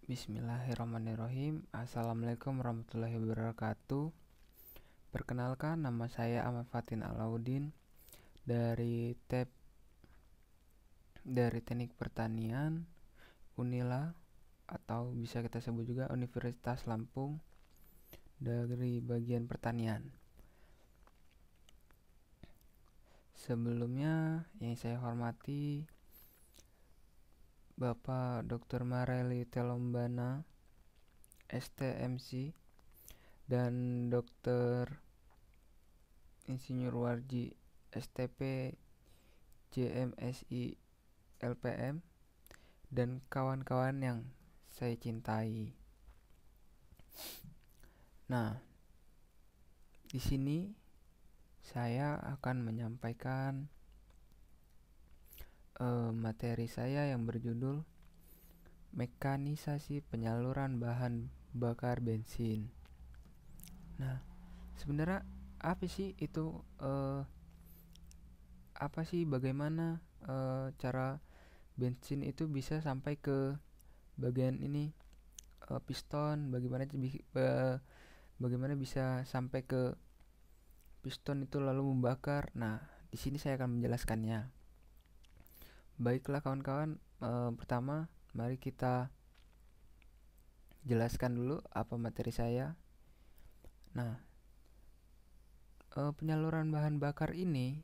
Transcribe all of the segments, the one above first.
Bismillahirrahmanirrahim. Assalamualaikum warahmatullahi wabarakatuh. Perkenalkan, nama saya Ahmad Fatin Alauddin dari Teknik Pertanian Unila, atau bisa kita sebut juga Universitas Lampung, dari bagian pertanian. Sebelumnya yang saya hormati Bapak Dr. Mareli Telombana, STMC, dan Dr. Insinyur Warji, STP, JMSI, LPM, dan kawan-kawan yang saya cintai. Nah, di sini saya akan menyampaikan materi saya yang berjudul mekanisasi penyaluran bahan bakar bensin. Nah, sebenarnya apa sih itu? Bagaimana cara bensin itu bisa sampai ke bagian ini, piston? Bagaimana bisa sampai ke piston itu lalu membakar? Nah, di sini saya akan menjelaskannya. Baiklah kawan-kawan, pertama mari kita jelaskan dulu apa materi saya. Nah, penyaluran bahan bakar ini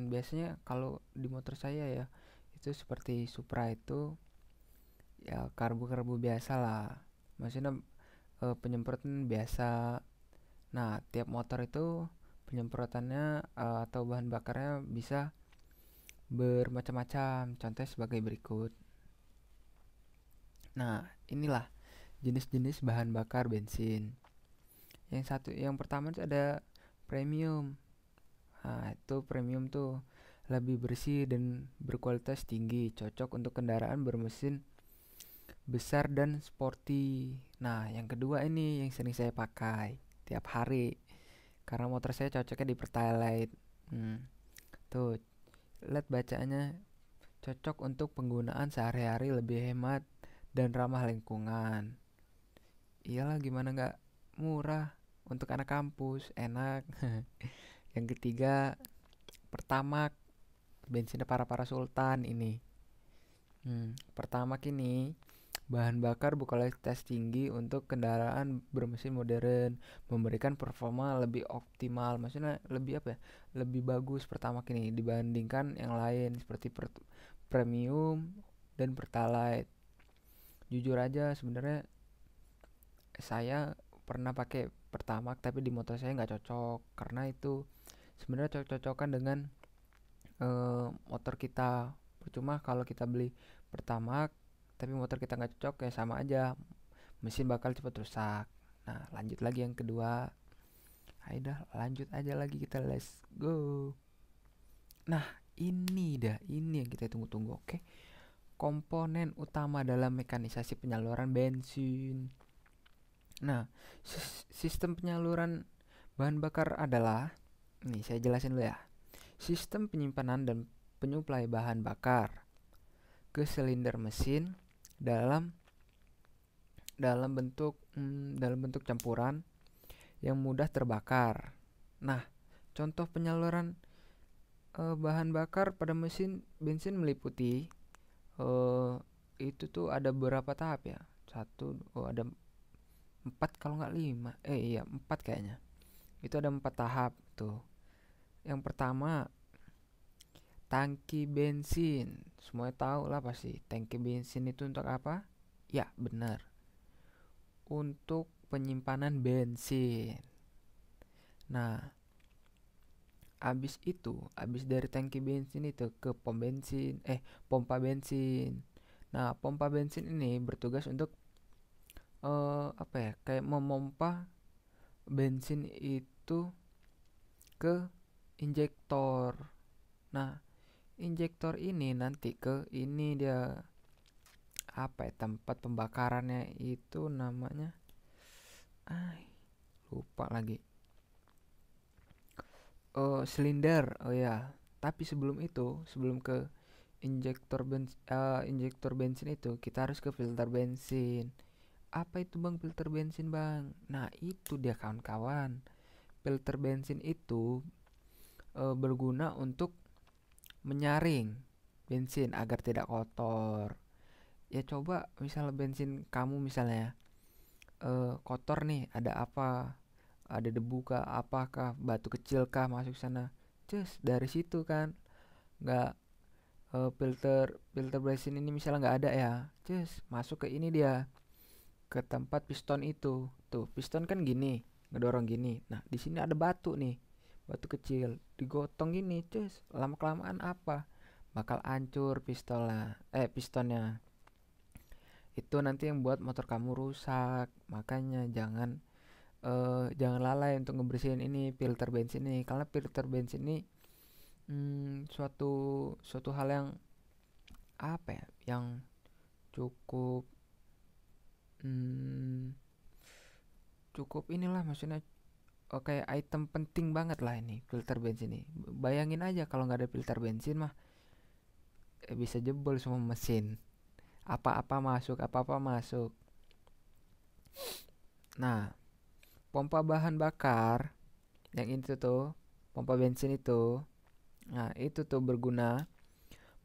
biasanya kalau di motor saya ya, itu seperti Supra itu ya karbu-karbu biasa lah. Maksudnya penyemprotan biasa. Nah, tiap motor itu penyemprotannya atau bahan bakarnya bisa bermacam-macam. Contoh sebagai berikut. Nah, inilah jenis-jenis bahan bakar bensin. Yang pertama itu ada premium. Nah, itu premium tuh lebih bersih dan berkualitas tinggi, cocok untuk kendaraan bermesin besar dan sporty. Nah, yang kedua ini yang sering saya pakai tiap hari karena motor saya cocoknya di Pertalite. Tuh, lihat bacaannya, cocok untuk penggunaan sehari-hari, lebih hemat dan ramah lingkungan. Iyalah, gimana nggak, murah untuk anak kampus, enak. Yang ketiga, Pertamax, bensinnya para sultan ini. Pertamax ini bahan bakar berkualitas tinggi untuk kendaraan bermesin modern, memberikan performa lebih optimal. Maksudnya lebih apa ya? Lebih bagus Pertamax ini dibandingkan yang lain seperti premium dan Pertalite. Jujur aja sebenarnya saya pernah pakai Pertamax, tapi di motor saya nggak cocok karena itu sebenarnya cocok-cocokan dengan motor kita. Percuma kalau kita beli Pertamax tapi motor kita nggak cocok, ya sama aja, mesin bakal cepat rusak. Nah, lanjut lagi yang kedua. Ayo dah, lanjut aja lagi kita, let's go. Nah, ini yang kita tunggu-tunggu. Oke, komponen utama dalam mekanisasi penyaluran bensin. Nah, sistem penyaluran bahan bakar adalah, ini saya jelasin dulu ya. Sistem penyimpanan dan penyuplai bahan bakar ke silinder mesin dalam bentuk campuran yang mudah terbakar. Nah, contoh penyaluran bahan bakar pada mesin bensin meliputi itu tuh ada beberapa tahap ya. Ada 4 kalau nggak 5. Iya, 4 kayaknya. Itu ada 4 tahap tuh. Yang pertama, tangki bensin. Semuanya tahu lah pasti. Tangki bensin itu untuk apa? Ya, benar. Untuk penyimpanan bensin. Nah, habis dari tangki bensin itu ke pompa bensin. Nah, pompa bensin ini bertugas untuk kayak memompa bensin itu ke injektor. Nah, injektor ini nanti ke ini dia, tempat pembakarannya itu namanya, lupa lagi. Silinder. Oh ya, tapi sebelum ke injektor bensin itu kita harus ke filter bensin. Apa itu bang filter bensin bang? Nah itu dia kawan-kawan. Filter bensin itu berguna untuk menyaring bensin agar tidak kotor. Ya coba misalnya bensin kamu misalnya kotor nih, ada apa? Ada debu kah? Apakah batu kecil kah masuk sana? Cus dari situ kan nggak filter filter bensin ini misalnya nggak ada ya, cus masuk ke ini dia ke tempat piston itu. Tuh piston kan gini ngedorong gini. Nah di sini ada batu nih, batu kecil digotong gini, cus lama kelamaan apa? Bakal hancur pistonnya. Itu nanti yang buat motor kamu rusak. Makanya jangan lalai untuk ngebersihin ini filter bensin ini, karena filter bensin ini suatu suatu hal yang apa ya, yang cukup hmm, cukup inilah maksudnya, kayak item penting banget lah ini filter bensin ini. Bayangin aja kalau nggak ada filter bensin mah bisa jebol semua mesin, apa-apa masuk. Nah pompa bahan bakar yang itu tuh, pompa bensin itu, nah itu tuh berguna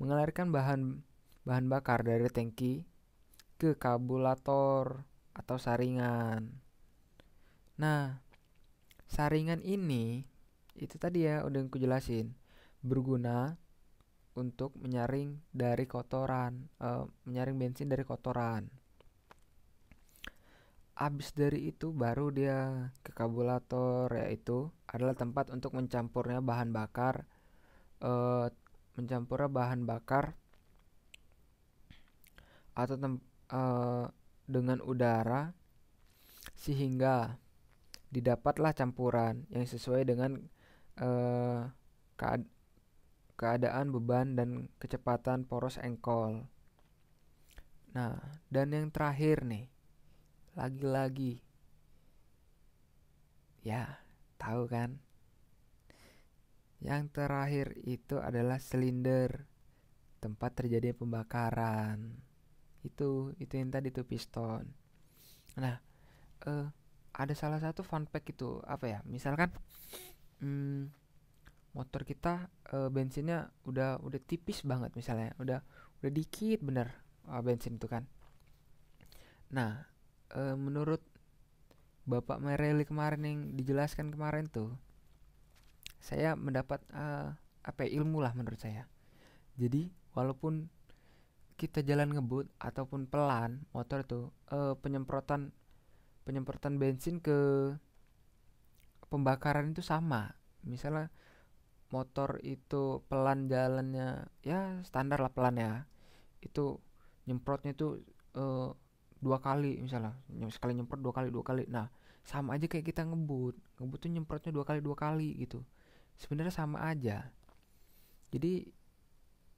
mengalirkan bahan bahan bakar dari tangki ke karburator atau saringan. Nah, saringan ini itu tadi ya udah aku jelasin, berguna untuk menyaring dari kotoran, menyaring bensin dari kotoran. Abis dari itu baru dia ke karburator, yaitu adalah tempat untuk eh, mencampurnya bahan bakar atau dengan udara sehingga didapatlah campuran yang sesuai dengan eh, kead- keadaan beban dan kecepatan poros engkol. Nah, dan yang terakhir nih, lagi-lagi ya, tahu kan? Yang terakhir itu adalah silinder, tempat terjadi pembakaran. Itu yang tadi tuh piston. Nah, eh ada salah satu fun fact itu apa ya? Misalkan hmm, motor kita bensinnya udah tipis banget misalnya, udah dikit bener bensin itu kan. Nah, menurut Bapak Mereli kemarin yang dijelaskan kemarin tuh, saya mendapat apa ya, ilmu lah menurut saya. Jadi walaupun kita jalan ngebut ataupun pelan motor tuh, penyemprotan penyemprotan bensin ke pembakaran itu sama. Misalnya motor itu pelan jalannya, ya standar lah pelan ya, itu nyemprotnya itu eh, 2 kali misalnya, sekali nyemprot 2 kali. Nah sama aja kayak kita ngebut ngebut tuh nyemprotnya 2 kali gitu, sebenarnya sama aja. Jadi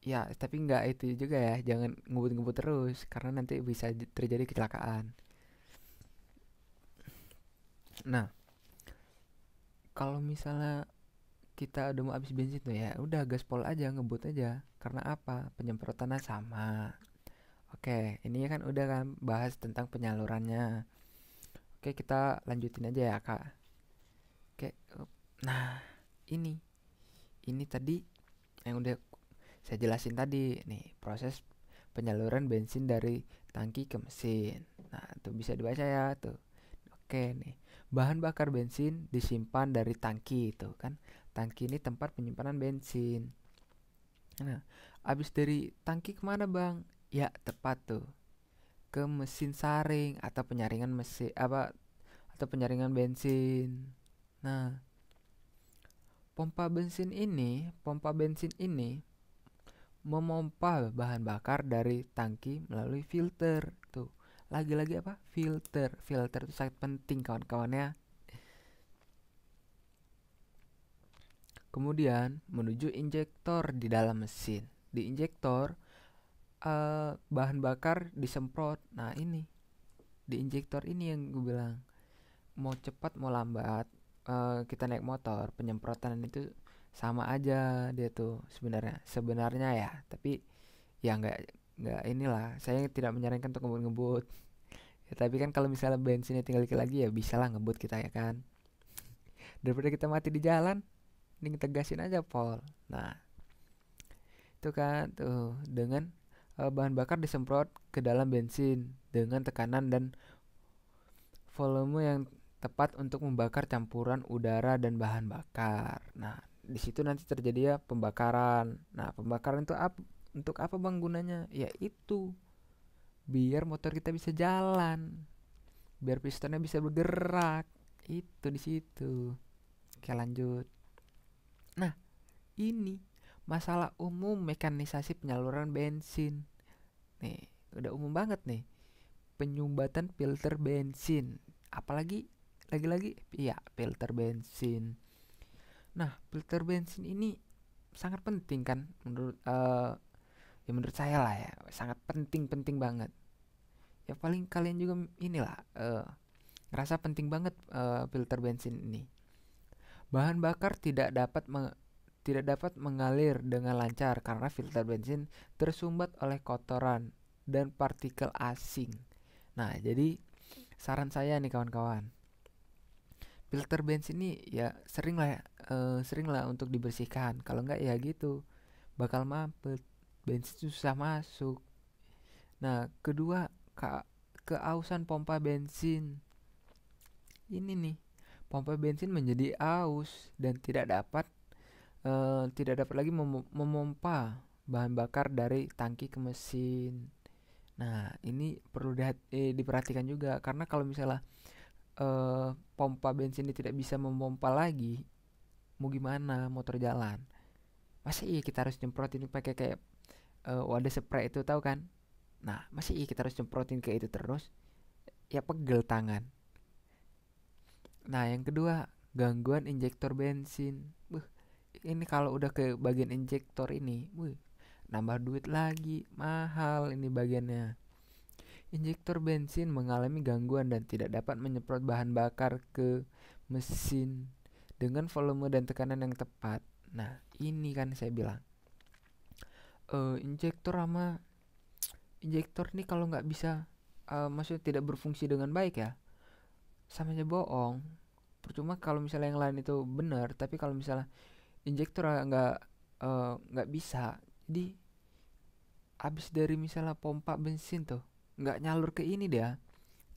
ya tapi nggak itu juga ya, jangan ngebut-ngebut terus karena nanti bisa terjadi kecelakaan. Nah kalau misalnya kita udah mau habis bensin tuh ya udah gaspol aja, ngebut aja, karena apa, penyemprotannya sama. Oke, ini kan udah kan bahas tentang penyalurannya. Oke, kita lanjutin aja ya, Kak. Oke. Nah, ini ini tadi yang udah saya jelasin tadi nih, proses penyaluran bensin dari tangki ke mesin. Nah, tuh bisa dibaca ya tuh. Oke nih. Bahan bakar bensin disimpan dari tangki itu kan. Tangki ini tempat penyimpanan bensin. Nah, habis dari tangki kemana, Bang? Ya, tepat tuh, ke mesin saring atau penyaringan mesin apa, atau penyaringan bensin. Nah, pompa bensin ini memompa bahan bakar dari tangki melalui filter. Tuh, lagi-lagi apa? Filter. Filter itu sangat penting kawan-kawannya. Kemudian menuju injektor di dalam mesin. Di injektor bahan bakar disemprot. Nah, ini di injektor ini yang gue bilang, mau cepat mau lambat kita naik motor, penyemprotan itu sama aja dia tuh sebenarnya ya, tapi Ya nggak inilah, saya tidak menyarankan untuk ngebut-ngebut. Ya, tapi kan kalau misalnya bensinnya tinggal dikit lagi ya bisa lah ngebut kita ya kan. Daripada kita mati di jalan, mending kita gasin aja pol. Nah, itu kan tuh dengan bahan bakar disemprot ke dalam bensin dengan tekanan dan volume yang tepat untuk membakar campuran udara dan bahan bakar. Nah, di situ nanti terjadi ya pembakaran. Nah, pembakaran itu untuk apa bang gunanya? Ya itu, biar motor kita bisa jalan, biar pistonnya bisa bergerak. Itu di situ. Oke, lanjut. Nah, ini masalah umum mekanisasi penyaluran bensin. Nih, udah umum banget nih. Penyumbatan filter bensin. Apalagi lagi-lagi iya, filter bensin. Nah, filter bensin ini sangat penting kan ya menurut saya lah ya, sangat penting banget. Ya paling kalian juga inilah ngerasa penting banget filter bensin ini. Bahan bakar tidak dapat mengalir dengan lancar karena filter bensin tersumbat oleh kotoran dan partikel asing. Nah, jadi saran saya nih kawan-kawan, filter bensin ini ya sering lah untuk dibersihkan. Kalau enggak ya gitu, bakal mampet, bensin susah masuk. Nah, kedua, keausan pompa bensin. Ini nih, pompa bensin menjadi aus dan tidak dapat lagi memompa bahan bakar dari tangki ke mesin. Nah, ini perlu diperhatikan juga karena kalau misalnya pompa bensin ini tidak bisa memompa lagi, mau gimana motor jalan? Masa iya kita harus nyemprotin pakai kayak wadah spray itu tahu kan? Nah, masih iya kita harus nyemprotin kayak itu terus? Ya pegel tangan. Nah, yang kedua, gangguan injektor bensin. Ini kalau udah ke bagian injektor ini, nambah duit lagi, mahal ini bagiannya. Injektor bensin mengalami gangguan dan tidak dapat menyemprot bahan bakar ke mesin dengan volume dan tekanan yang tepat. Nah, ini kan saya bilang, injektor sama injektor nih kalau nggak bisa, maksudnya tidak berfungsi dengan baik ya, sama aja bohong. Percuma kalau misalnya yang lain itu benar, tapi kalau misalnya injektor nggak bisa, jadi abis dari misalnya pompa bensin tuh nggak nyalur ke ini dia,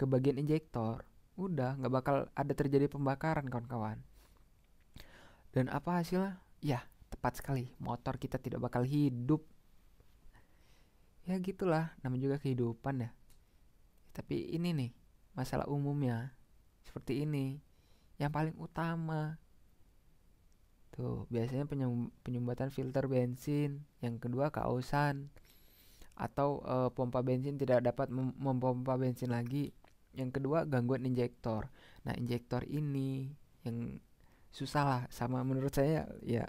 ke bagian injektor, udah nggak bakal ada terjadi pembakaran kawan-kawan. Dan apa hasilnya? Ya, tepat sekali, motor kita tidak bakal hidup. Ya gitulah, namanya juga kehidupan ya. Tapi ini nih, masalah umumnya seperti ini. Yang paling utama tuh biasanya penyumbatan filter bensin. Yang kedua keausan atau pompa bensin tidak dapat mempompa bensin lagi. Yang kedua gangguan injektor. Nah, injektor ini yang susah lah, sama menurut saya ya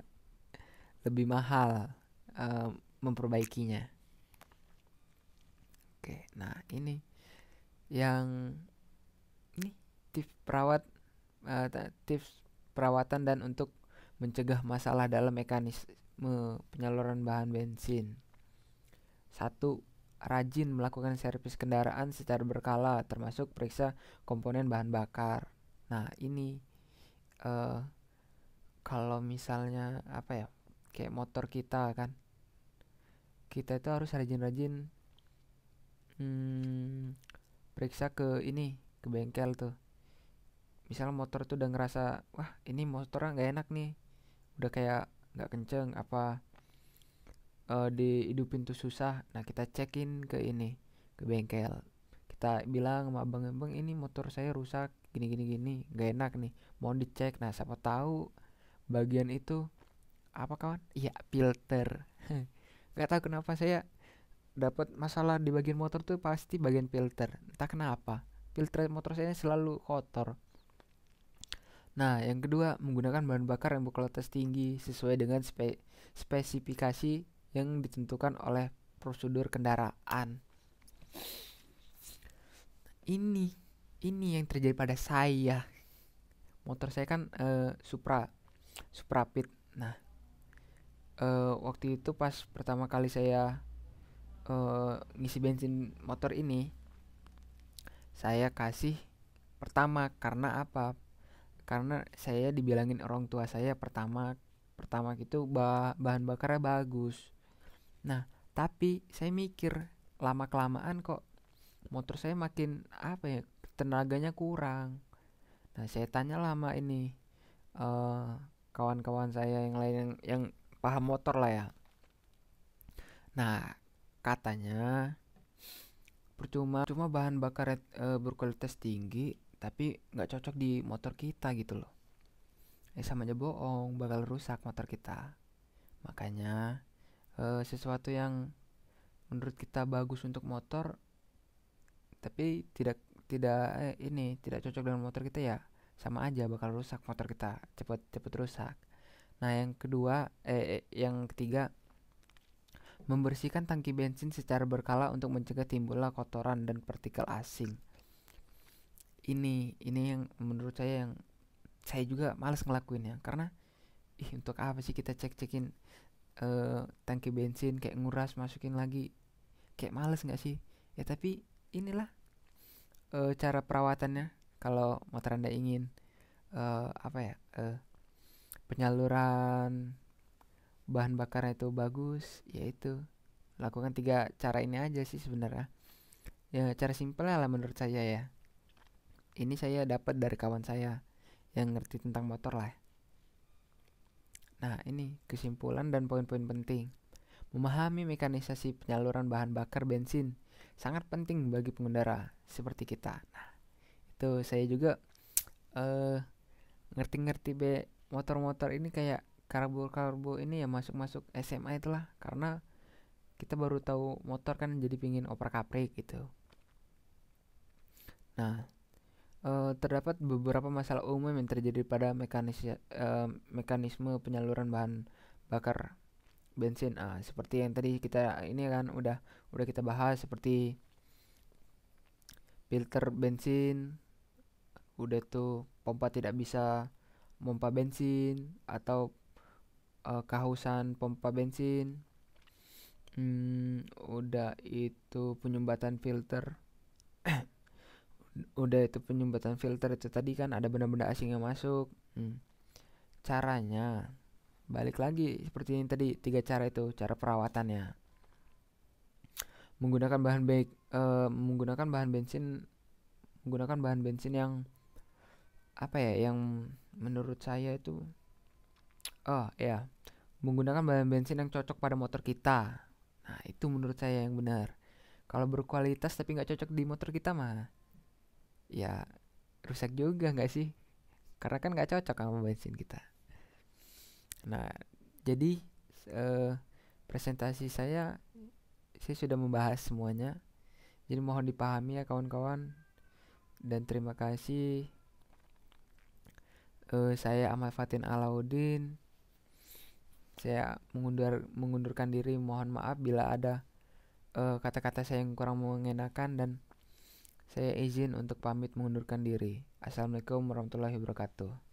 lebih mahal eh, memperbaikinya. Oke, nah ini yang ini tips tips perawatan dan untuk mencegah masalah dalam mekanisme penyaluran bahan bensin. Satu, rajin melakukan servis kendaraan secara berkala termasuk periksa komponen bahan bakar. Nah, ini eh kalau misalnya apa ya? Kayak motor kita kan. Kita itu harus rajin-rajin hmm, periksa ke ini, ke bengkel tuh. Misalnya motor tuh udah ngerasa, wah ini motornya nggak enak nih, udah kayak nggak kenceng apa dihidupin tuh susah. Nah, kita cekin ke ini, ke bengkel, kita bilang sama abang ini motor saya rusak gini gini gini, nggak enak nih, mau dicek. Nah, siapa tahu bagian itu apa kawan, iya filter. Nggak tahu kenapa saya dapat masalah di bagian motor tuh pasti bagian filter, entah kenapa filter motor saya selalu kotor. Nah, yang kedua, menggunakan bahan bakar yang berkualitas tinggi sesuai dengan spesifikasi yang ditentukan oleh prosedur kendaraan. Ini ini yang terjadi pada saya. Motor saya kan Supra Pit. Nah, waktu itu pas pertama kali saya ngisi bensin motor ini saya kasih pertama. Karena apa? Karena saya dibilangin orang tua saya pertama pertama itu bahan bakarnya bagus. Nah, tapi saya mikir lama kelamaan kok motor saya makin apa ya, tenaganya kurang. Nah, saya tanya lama ini eh kawan-kawan saya yang lain yang paham motor lah ya. Nah, katanya cuma bahan bakar berkualitas tinggi tapi nggak cocok di motor kita gitu loh. Sama aja bohong, bakal rusak motor kita. Makanya sesuatu yang menurut kita bagus untuk motor tapi tidak cocok dengan motor kita, ya sama aja bakal rusak motor kita, cepet cepet rusak. Nah, yang ketiga, membersihkan tangki bensin secara berkala untuk mencegah timbulnya kotoran dan partikel asing. Ini yang menurut saya, yang saya juga males ngelakuinnya, karena untuk apa sih kita cek-cekin tangki bensin, kayak nguras masukin lagi, kayak males nggak sih? Ya tapi inilah cara perawatannya. Kalau motor Anda ingin apa ya, penyaluran bahan bakarnya itu bagus, yaitu lakukan 3 cara ini aja sih sebenarnya. Ya, cara simpelnya lah menurut saya ya. Ini saya dapat dari kawan saya yang ngerti tentang motor lah. Nah, ini kesimpulan dan poin-poin penting. Memahami mekanisasi penyaluran bahan bakar bensin sangat penting bagi pengendara seperti kita. Nah, itu saya juga eh ngerti-ngerti motor-motor ini kayak karbo-karbo ini ya, masuk-masuk SMA itulah, karena kita baru tahu motor kan jadi pingin oprak-aprik gitu. Nah, terdapat beberapa masalah umum yang terjadi pada mekanisme penyaluran bahan bakar bensin. Seperti yang tadi kita ini kan udah kita bahas, seperti filter bensin, udah tuh pompa tidak bisa pompa bensin, atau kehausan pompa bensin. Udah itu penyumbatan filter. Udah itu penyumbatan filter itu tadi kan ada benda-benda asing yang masuk. Caranya balik lagi seperti yang tadi, 3 cara itu, cara perawatannya. Menggunakan bahan baik menggunakan bahan bensin yang apa ya, yang menurut saya itu, oh ya, menggunakan bahan bensin yang cocok pada motor kita. Nah, itu menurut saya yang benar. Kalau berkualitas tapi nggak cocok di motor kita mah, ya rusak juga nggak sih? Karena kan nggak cocok sama bensin kita. Nah, jadi eh, presentasi saya sudah membahas semuanya. Jadi mohon dipahami ya kawan-kawan. Dan terima kasih. Saya Ahmad Fatin Alauddin. Saya mengundurkan diri. Mohon maaf bila ada kata-kata saya yang kurang mengenakan, dan saya izin untuk pamit mengundurkan diri. Assalamualaikum warahmatullahi wabarakatuh.